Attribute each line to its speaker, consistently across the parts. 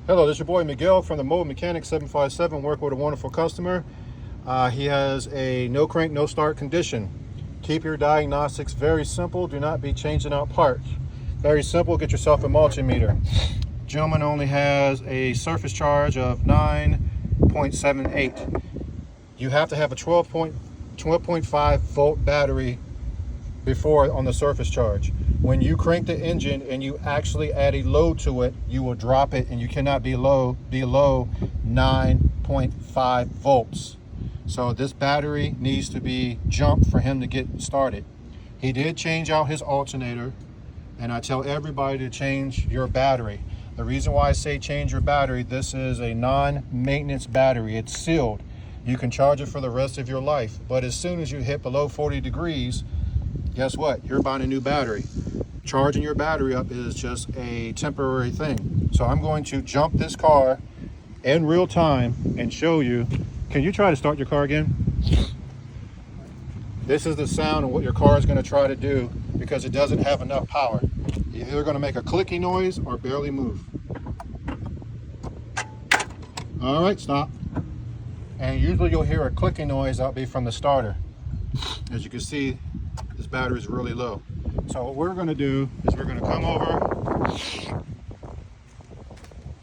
Speaker 1: Hello, this is your boy Miguel from the Mobile 757, work with a wonderful customer. He has a no crank, no start condition. Keep your diagnostics very simple. Do not be changing out parts. Very simple, get yourself a multimeter. Gentleman only has a surface charge of 9.78. You have to have a 12.5 volt battery before on the surface charge. When you crank the engine and you actually add a load to it, you will drop it, and you cannot be below 9.5 volts. So this battery needs to be jumped for him to get started. He did change out his alternator, and I tell everybody to change your battery. The reason why I say change your battery, this is a non-maintenance battery. It's sealed. You can charge it for the rest of your life, but as soon as you hit below 40 degrees, guess what? You're buying a new battery. Charging your battery up is just a temporary thing. So I'm going to jump this car in real time and show you. Can you try to start your car again? This is the sound of what your car is going to try to do because it doesn't have enough power. You're either going to make a clicky noise or barely move. All right, stop. And usually you'll hear a clicking noise. That'll be from the starter. As you can see, this battery is really low. So what we're going to do is we're going to come over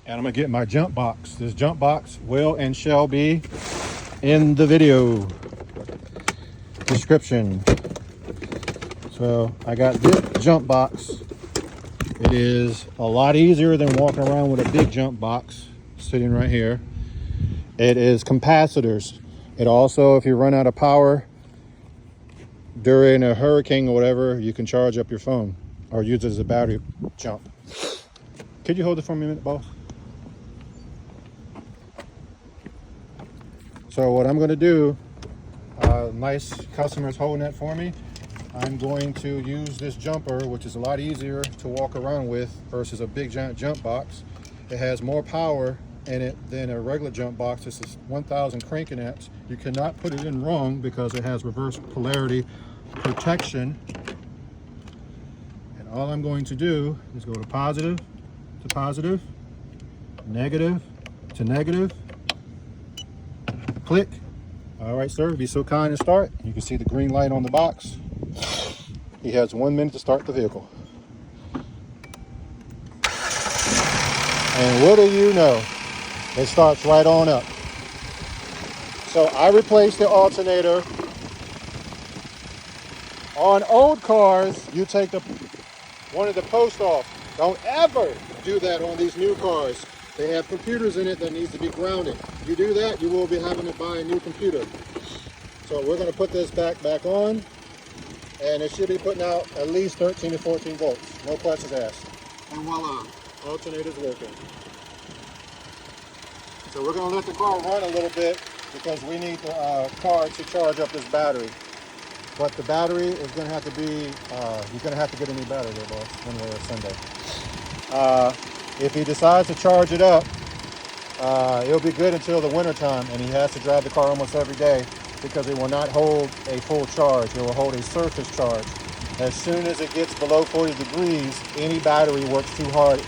Speaker 1: and I'm going to get my jump box. This jump box will and shall be in the video description. So I got this jump box. It is a lot easier than walking around with a big jump box sitting right here. It is capacitors. It also, if you run out of power during a hurricane or whatever, you can charge up your phone or use it as a battery jump. Could you hold it for me a minute, boss? So what I'm going to do, nice customer's holding that for me. I'm going to use this jumper, which is a lot easier to walk around with versus a big giant jump box. It has more power in it than a regular jump box. This is 1000 cranking amps. You cannot put it in wrong because it has reverse polarity protection. And all I'm going to do is go to positive to positive, negative to negative, click. All right, sir, be so kind and start. You can see the green light on the box. He has 1 minute to start the vehicle. And what do you know? It starts right on up. So I replaced the alternator. On old cars, you take one of the posts off. Don't ever do that on these new cars. They have computers in it that needs to be grounded. If you do that, you will be having to buy a new computer. So we're going to put this back on, and it should be putting out at least 13 to 14 volts. No questions asked. And voila, alternator's working. So we're going to let the car run a little bit because we need the car to charge up this battery. But the battery is going to have to be, you're going to have to get a new battery there, boss, one way or Sunday. If he decides to charge it up, it'll be good until the winter time, and he has to drive the car almost every day because it will not hold a full charge. It will hold a surface charge. As soon as it gets below 40 degrees, any battery works too hard,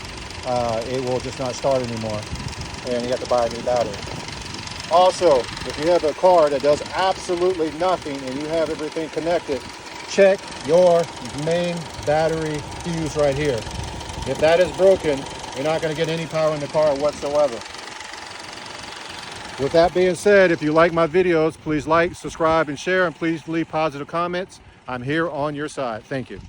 Speaker 1: it will just not start anymore, and you have to buy a new battery. Also, if you have a car that does absolutely nothing and you have everything connected, check your main battery fuse right here. If that is broken, you're not going to get any power in the car whatsoever. With that being said, if you like my videos, please like, subscribe, and share, and please leave positive comments. I'm here on your side. Thank you.